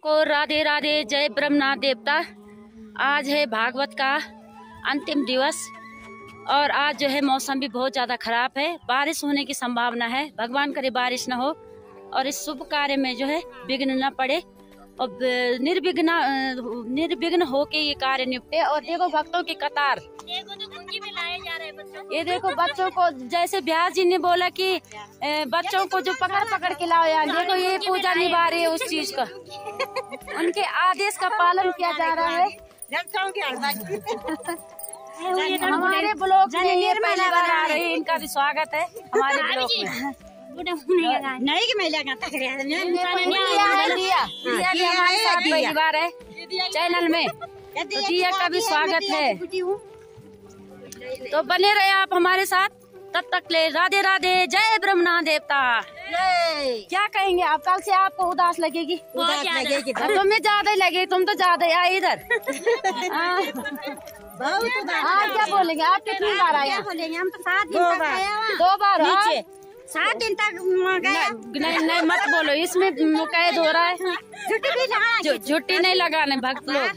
को राधे राधे। जय ब्रह्मनाथ देवता। आज है भागवत का अंतिम दिवस और आज जो है मौसम भी बहुत ज़्यादा खराब है। बारिश होने की संभावना है। भगवान करे बारिश न हो और इस शुभ कार्य में जो है विघ्न न पड़े और निर्विघ्न होके ये कार्य निपटे। और देखो भक्तों की कतार, देखो तो गुंजी में लाए जा रहे हैं बच्चों। ये देखो बच्चों को, जैसे व्यास जी ने बोला कि बच्चों को जो पकड़ पकड़ के लाओ यार, देखो ये पूजा निभा रही है उस चीज का। उनके आदेश का पालन किया जा रहा है। हमारे ब्लॉग में ये पहली बार आ रही है, इनका भी स्वागत है हमारे ब्लॉग में। नहीं कि महिला का हमारे साथ पहली बार है चैनल में, तो दिया का भी स्वागत है। तो बने रहे आप हमारे साथ, तब तक ले राधे राधे। जय ब्रह्मनाथ देवता। क्या कहेंगे आप? कल से आपको उदास लगेगी? उदास लगेगी। तुम्हें ज्यादा ही लगेगी, तुम तो ज्यादा आए इधर। आप क्या बोलेंगे? आप कितनी बार आए? हम तो 7 दिन तक 2 बार। 7 दिन तक नहीं मत बोलो, इसमें कैद हो रहा है। झुट्टी नहीं लगाने भक्त लोग।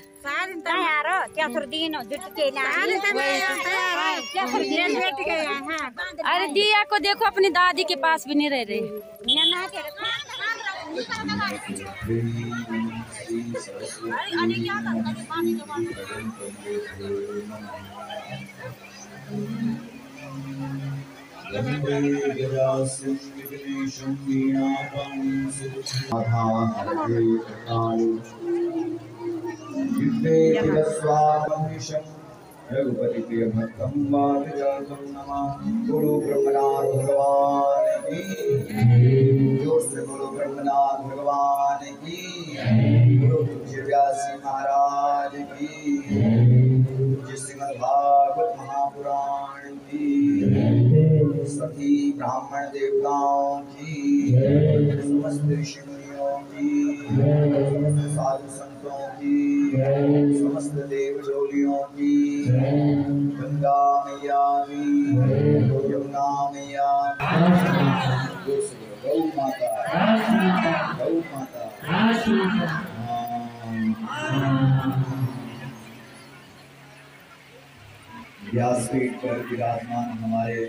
अरे दिया को देखो, अपनी दादी के पास भी नहीं रह रही। रघुपति प्रिय भक्तम वादिजातम नमः। बोलो ब्रह्मनाथ भगवान की, जोर से बोलो ब्रह्मनाथ भगवान की। बोलो पूज्य व्यासी महाराज की, पूज्य श्रीमद् भागवत महापुराण की, सभी ब्राह्मण देवताओं की, समस्त ऋषि मुनियों की, समस्त साधु संतों की, समस्त देवजोलियों की, गंगा मैया की, यमुना मैया की, गौ माता, गौ माता। व्यासपीठ पर विराजमान हमारे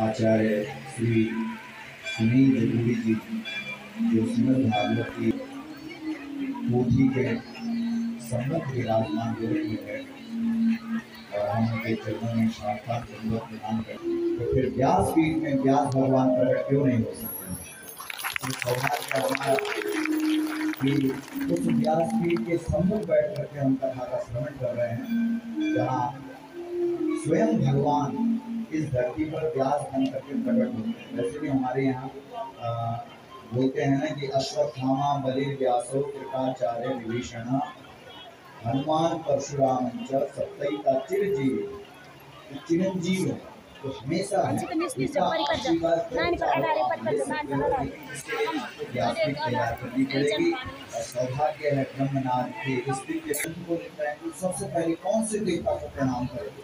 आचार्य श्री सुनील जगूरी जी, जो श्रीमद् भागवत की पोथी के सम्मुख विराजमान है और हम उनके चरणों में साक्षात दंडवत प्रदान करते, तो फिर व्यासपीठ में व्यास भगवान प्रकट क्यों नहीं हो सकते? कि उस व्यासपीठ के सम्मुख बैठ करके हम कथा का श्रवण कर रहे हैं, जहाँ स्वयं भगवान इस धरती पर व्यास बन करके प्रकट होते हैं। वैसे भी हमारे यहाँ बोलते हैं ना कि अश्वत्थामा बलि व्यासो कृपाचार्य विभीषण हनुमान परशुराम सप्तैका चिरंजीव। चिरंजीव तो हमेशा सौभाग्य है ब्रह्मनाथ के स्थिति को लेता है। सबसे पहले कौन से देवता को प्रणाम करेंगे?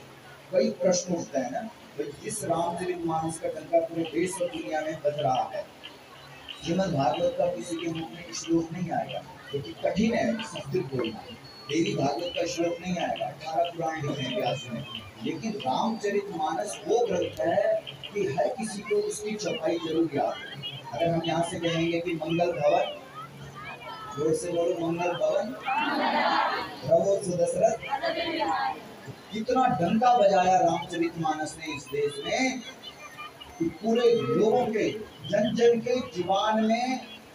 कई प्रश्न उठता है ना। तो जिस रामचरितमानस का डंका पूरे देश और दुनिया में बज रहा है, श्रीमद् भागवत का किसी के मुख में श्लोक नहीं आएगा, क्योंकि कठिन है संस्कृत बोलना। देवी भागवत का श्लोक नहीं आएगा, 18 पुराण लिखे हैं व्यास ने। लेकिन रामचरितमानस वो ग्रंथ है कि हर किसी को उसकी चौपाई जरूर याद है। अगर हम यहाँ से कहेंगे कि मंगल भवन, जोर से बोलो मंगल भवन, रवो सुदशरथ, कितना डंका बजाया रामचरितमानस ने इस देश में कि पूरे लोगों के जन जन के जीवन में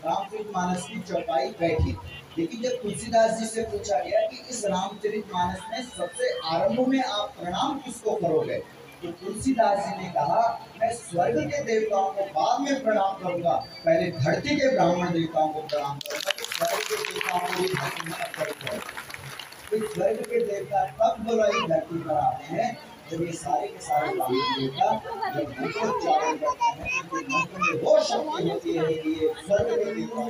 रामचरितमानस की चौपाई बैठी। लेकिन जब तुलसीदास जी से पूछा गया कि इस रामचरितमानस में सबसे आरंभ में आप प्रणाम किसको करोगे, तो तुलसीदास जी ने कहा मैं स्वर्ग के देवताओं को बाद में प्रणाम करूंगा, पहले धरती के ब्राह्मण देवताओं को प्रणाम करूंगा। तो स्वर्ग के देवताओं को भी धरती में अर्पित करो। तो स्वर्ग के देवता तब बुराई धरती पर आते हैं जब ये सारे के सारे ब्राह्मण देवता जब मंत्रोच्चारण करते हैं, तो मंत्र में वो शक्ति होती है कि ये स्वर्ग के देवताओं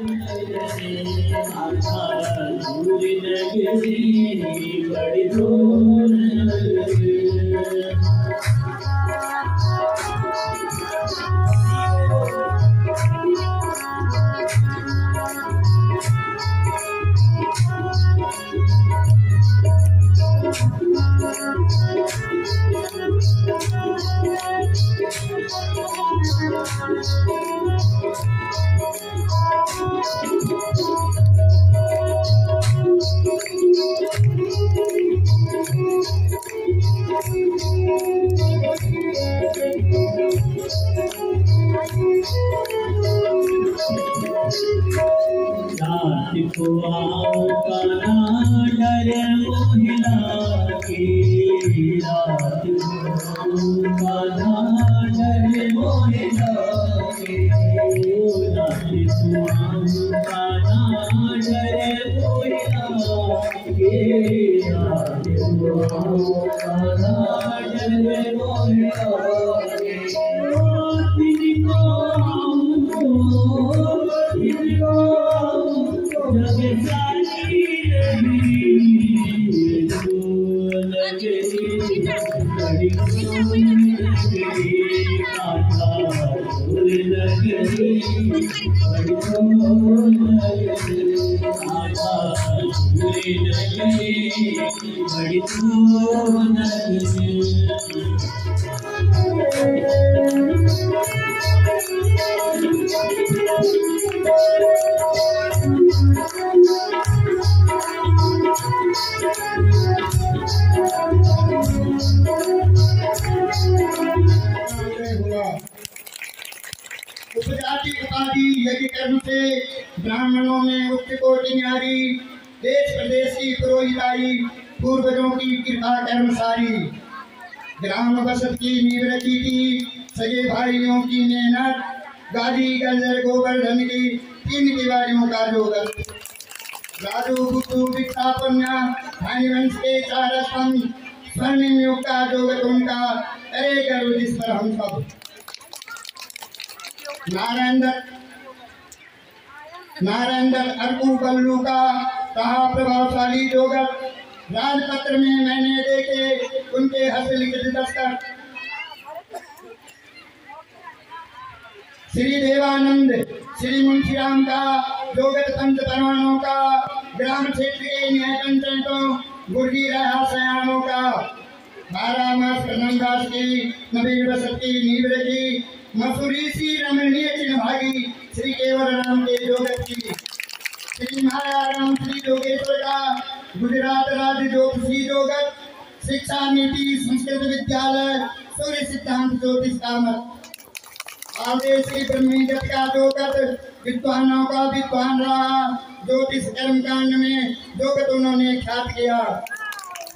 उपजाति उपाधि यज्ञ कर्म से ब्राह्मणों में उच्च कोटि न्यारी, देश प्रदेश की पुरोहिताई, पूर्वजों की कृपा कर्मसारी। ग्राम बसत की नींव रखी थी सगे भाइयों की मेहनत, गाजी गंजर गोवर्धन की 3 तिवारियों का जोगत। राजू बुद्धू विख्यापन्या भाईवंश के 4 स्तंभ, स्वर्णिम युग का जोगत उनका, अरे गर्व जिस पर हम सब। नारायण दत्त अर्कू बल्लू का कहा प्रभावशाली जोगत, राजपत्र में मैंने देखे उनके हस्तलिखित दस्तखत। श्री देवानंद श्री मुंशीराम का जोगत पंच परमाणुओं का, ग्राम क्षेत्र के न्याय पंचायतों गुर्गी रहा सयानों का। 12 मास प्रधानदास की नवीन बसत की नींव रखी, मसूरी सी रमणीय चिन्ह भागी श्री केवल राम के जोगत की। श्री मायाराम श्री जोगेश्वर का गुजरात राज्य ज्योतिषी जोगत, शिक्षा नीति संस्कृत विद्यालय सूर्य सिद्धांत ज्योतिष कामत। आगे श्री ब्रह्मीजत का जोगत, विद्वानों का विद्वान रहा, ज्योतिष कर्म कांड में जोगत उन्होंने ख्यात किया।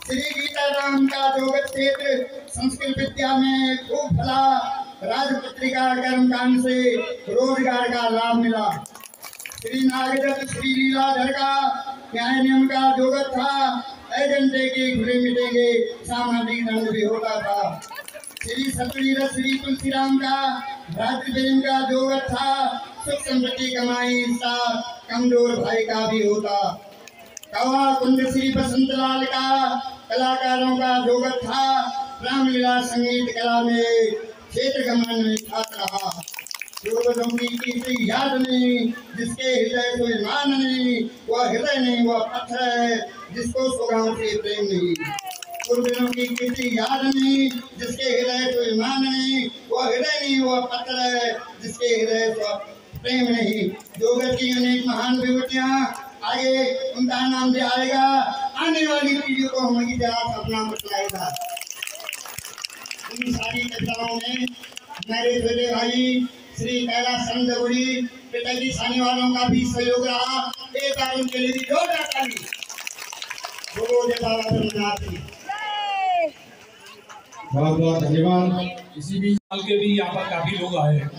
श्री गीताराम का जोगत क्षेत्र संस्कृत विद्या में खूब फला, राजपत्रिका कर्मकांड से रोजगार का लाभ मिला। श्री नागदत्त श्री लीलाधर का न्याय नियम का जोगत था, एजेंटे के खुले मिटेंगे सामाजिक दंड भी होता था। श्री सतवीर श्री तुलसीराम का भ्रातृप्रेम का जोगत था, सुख समृद्धि कमाई सा कमजोर भाई का भी होता। कवा कुंड श्री बसंतलाल का कलाकारों का जोगत था, रामलीला संगीत कला में क्षेत्र गमन में छात्र रहा। पूर्वजों की याद नहीं, जिसके हृदय को मान नहीं, वह हृदय नहीं वह पत्थर है, जिसको सुगाम से प्रेम नहीं। पूर्वजों की कीर्ति याद नहीं, जिसके हृदय को मान नहीं, वह हृदय नहीं वह पत्थर है, जिसके हृदय को प्रेम नहीं। जोगत की अनेक महान विभूतियां, आगे उनका नाम भी आएगा, आने वाली पीढ़ियों को हम इतिहास अपना बतलाएगा। इन सारी कविताओं में मेरे छोटे भाई श्री कैलाश चंद्रपुरी पिताजी सानी वालों का भी सहयोग रहा। एक बार उनके लिए भी जोरदार ताली। बोलो जय बाबा ब्रह्मनाथ की। बहुत बहुत धन्यवाद। इसी बीच साल के भी यहाँ पर काफी लोग आए हैं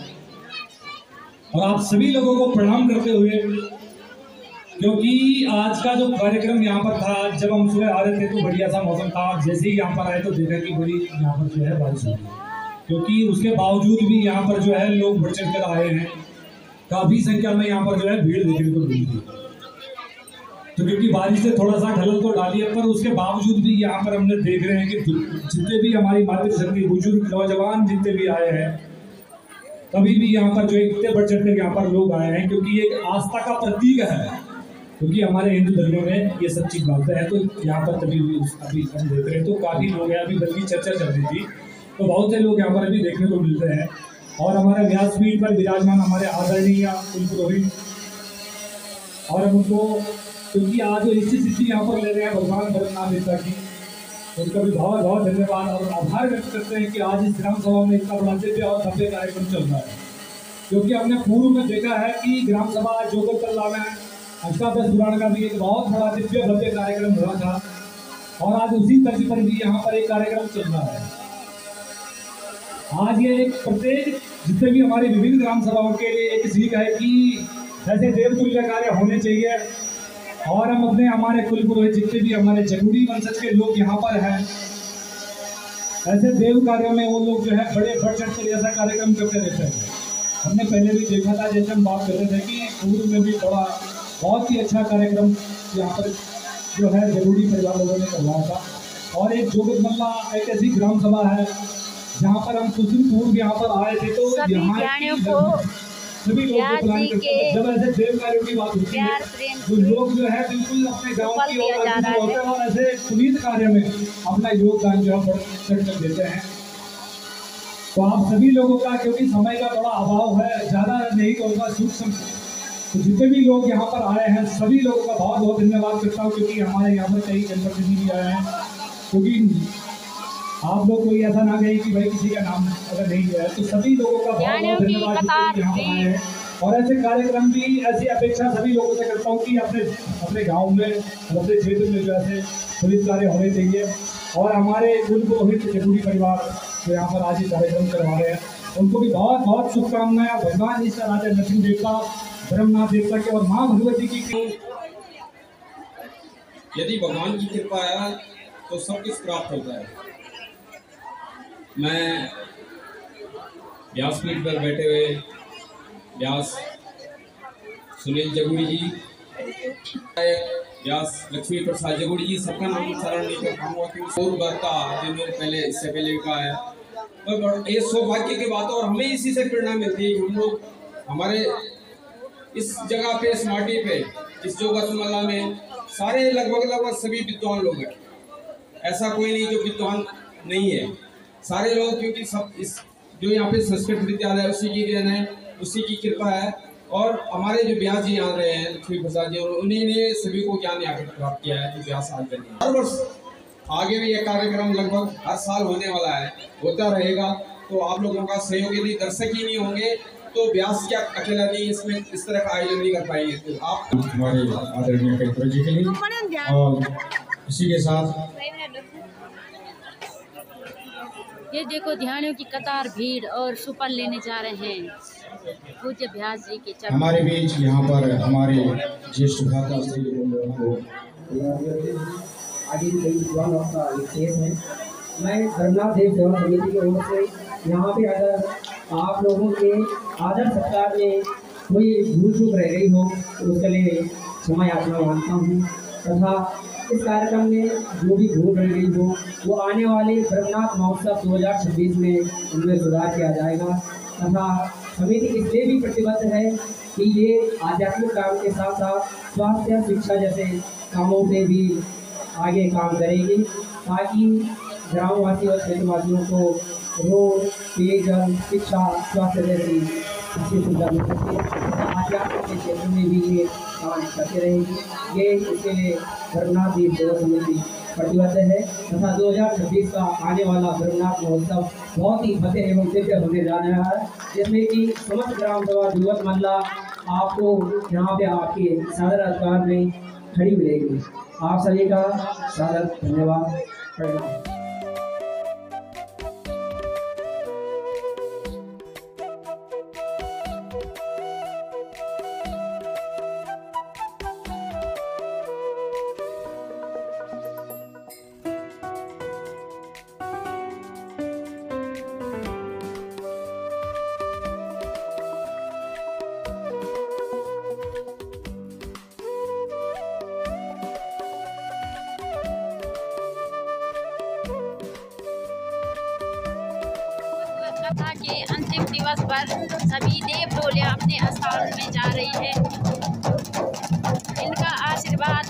और आप सभी लोगों को प्रणाम करते हुए, क्योंकि आज का जो कार्यक्रम यहाँ पर था, जब हम सुबह आ रहे थे तो बढ़िया सा मौसम था, जैसे ही यहाँ पर आए तो देखा कि बड़ी यहाँ पर जो है बारिश हो रही है, क्योंकि उसके बावजूद भी यहाँ पर जो है लोग बढ़ चढ़ कर आए हैं। काफी संख्या में यहाँ पर जो है भीड़ देखने को मिली थी। तो क्योंकि बारिश से थोड़ा सा ढलल तो डाली है, पर उसके बावजूद भी यहाँ पर हमने देख रहे हैं कि जितने भी हमारी मातृशक्ति बुजुर्ग नौजवान जितने भी आए हैं, कभी भी यहाँ पर जो है इतने बढ़ चढ़ कर यहाँ पर लोग आए हैं, क्योंकि ये एक आस्था का प्रतीक है। क्योंकि हमारे हिंदू धर्म में ये सब चीज मानते हैं, तो यहाँ पर कभी अभी हम देख रहे हैं तो काफी लोग हैं। अभी बल्कि चर्चा चल रही थी तो बहुत से लोग यहाँ पर अभी देखने को मिलते हैं। और हमारे व्यासपीठ पर विराजमान हमारे आदरणीय कुलपुरोहित और हम उनको, क्योंकि आज जो इसी सिद्धि यहाँ पर ले रहे हैं भगवान भरतनाथ देवता की, उनका भी बहुत बहुत धन्यवाद और आभार व्यक्त करते हैं कि आज इस ग्राम सभा में इतना बड़ा दिव्य और भव्य कार्यक्रम चल रहा है। क्योंकि हमने पूर्व में देखा है कि ग्राम सभा जोगतल्ला में अष्टादश पुराण का भी एक बहुत बड़ा दिव्य भव्य कार्यक्रम हुआ था और आज उसी तर्ज पर भी यहाँ पर एक कार्यक्रम चल रहा है। आज ये एक प्रत्येक जितने भी हमारी विभिन्न ग्राम सभाओं के लिए एक सीख है कि ऐसे देवतुल्य कार्य होने चाहिए और हम अपने हमारे कुल पुरोहित जितने भी हमारे जगूड़ी वंशज के लोग यहाँ पर हैं, ऐसे देव कार्यों में वो लोग जो है बड़े बढ़ चढ़ कर ऐसा कार्यक्रम करते रहते हैं। हमने पहले भी देखा था, जैसे हम बात करते थे कि पूर्व में भी बड़ा बहुत ही अच्छा कार्यक्रम यहाँ पर जो है जगूड़ी परिवार लोगों ने करवाया था। और एक जोगतमल्ला एक ऐसी ग्राम सभा है जहाँ पर हम कुछ दिन पूर्व यहाँ पर आए थे, तो यहाँ सभी लोग जब ऐसे देव कार्यों की बात होती है तो लोग जो है बिल्कुल अपने गांव की ओर होते हैं और ऐसे पुनीत कार्य में अपना योगदान जो है बढ़ कर देते हैं। तो आप सभी लोगों का, क्योंकि समय का बड़ा अभाव है, ज़्यादा नहीं कहूँगा सूक्ष्म, तो जितने भी लोग यहाँ पर आए हैं सभी लोगों का बहुत बहुत धन्यवाद करता हूँ, क्योंकि हमारे यहाँ पर कई जनप्रतिनिधि भी आए हैं। क्योंकि आप लोग कोई ऐसा ना कहे कि भाई किसी का नाम अगर नहीं लिया है, तो सभी लोगों का बहुत बहुत धन्यवाद यहाँ पर आए हैं। और ऐसे कार्यक्रम भी, ऐसी अपेक्षा सभी लोगों से करता हूँ कि अपने गांव में, अपने क्षेत्र में जो ऐसे पुलिस कार्य होने चाहिए। और हमारे कुल पुरोहित जगूड़ी परिवार जो यहाँ पर आज ये कार्यक्रम करवा रहे हैं, उनको भी बहुत बहुत शुभकामनाएं। भगवान ईश्वर राजा नरसिंह देवता, ब्रह्मनाथ देवता के और माँ भगवती की। यदि भगवान की कृपा है तो सब कुछ प्राप्त होता है। मैं व्यासपीठ पर बैठे हुए व्यास सुनील जगूड़ी जी, व्यास लक्ष्मी प्रसाद जगूड़ी जी, सबका नाम उच्चारण नहीं कर पाऊंगा क्योंकि और बर्ता जिन्होंने पहले इससे पहले भी कहा है, पर ये सौभाग्य की बात है और हमें इसी से प्रेरणा मिलती है कि हम लोग हमारे इस जगह पे, इस माटी पे, इस जोगतमल्ला में सारे लगभग सभी विद्वान लोग हैं। ऐसा कोई नहीं जो विद्वान नहीं है, सारे लोग, क्योंकि सब इस जो यहाँ पे संस्कृत विद्यालय उसी की देन है, उसी की कृपा है। और हमारे जो व्यास जी यहाँ रहे हैं लक्ष्मी प्रसाद जी, उन्हीं ने सभी को ज्ञान यहाँ पर प्राप्त किया है। जो व्यास आज बने हर वर्ष आगे भी यह कार्यक्रम लगभग हर साल होने वाला है, होता रहेगा। तो आप लोगों का सहयोग, यदि दर्शक ही नहीं होंगे तो व्यास क्या अकेला नहीं इसमें इस तरह का आयोजन नहीं कर पाएंगे। तो आप हमारे आदरणीय कलेक्टर जी के लिए और इसी के साथ ये देखो ध्यानियों की कतार भीड़ और सुपल लेने जा रहे हैं पूज्य व्यास जी के चरण। हमारे बीच यहाँ पर हमारे ज्येष्ठ भ्राता श्री को आदि कई विद्वान का विशेष है। मैं ब्रह्मनाथ देव सेवा समिति की ओर से यहाँ पे अगर आप लोगों के आदर सत्कार में कोई भूल चूक रह गई हो तो उसके लिए क्षमा याचना मांगता हूँ, तथा इस कार्यक्रम में जो भी भूल रह गई हो वो आने वाले ब्रह्मनाथ महोत्सव 2026 में उनमें सुधार किया जाएगा। तथा समिति इसलिए भी प्रतिबद्ध है कि ये आध्यात्मिक काम के साथ साथ स्वास्थ्य शिक्षा जैसे कामों पे भी आगे काम करेगी, ताकि ग्रामवासी और क्षेत्रवासियों को रोड, पेयजल, शिक्षा, स्वास्थ्य जैसी अच्छी सुविधा मिल सके। आध्यात्मिक के क्षेत्र में भी ये काम करते रहेगी। ये इसके लिए ब्रह्मनाथ देव सेवा समिति प्रतिबद्ध है। तथा 2026 का आने वाला ब्रह्मनाथ महोत्सव बहुत ही भव्य एवं दिव्य होने जा रहा है, जिसमें कि समस्त ग्राम सभा जोगतमल्ला आपको यहाँ पे आपके सादर अधिकार में खड़ी मिलेगी। आप सभी का सादर धन्यवाद, प्रणाम। कथा के अंतिम दिवस पर सभी देव डोलियां अपने स्थान में जा रही है। इनका आशीर्वाद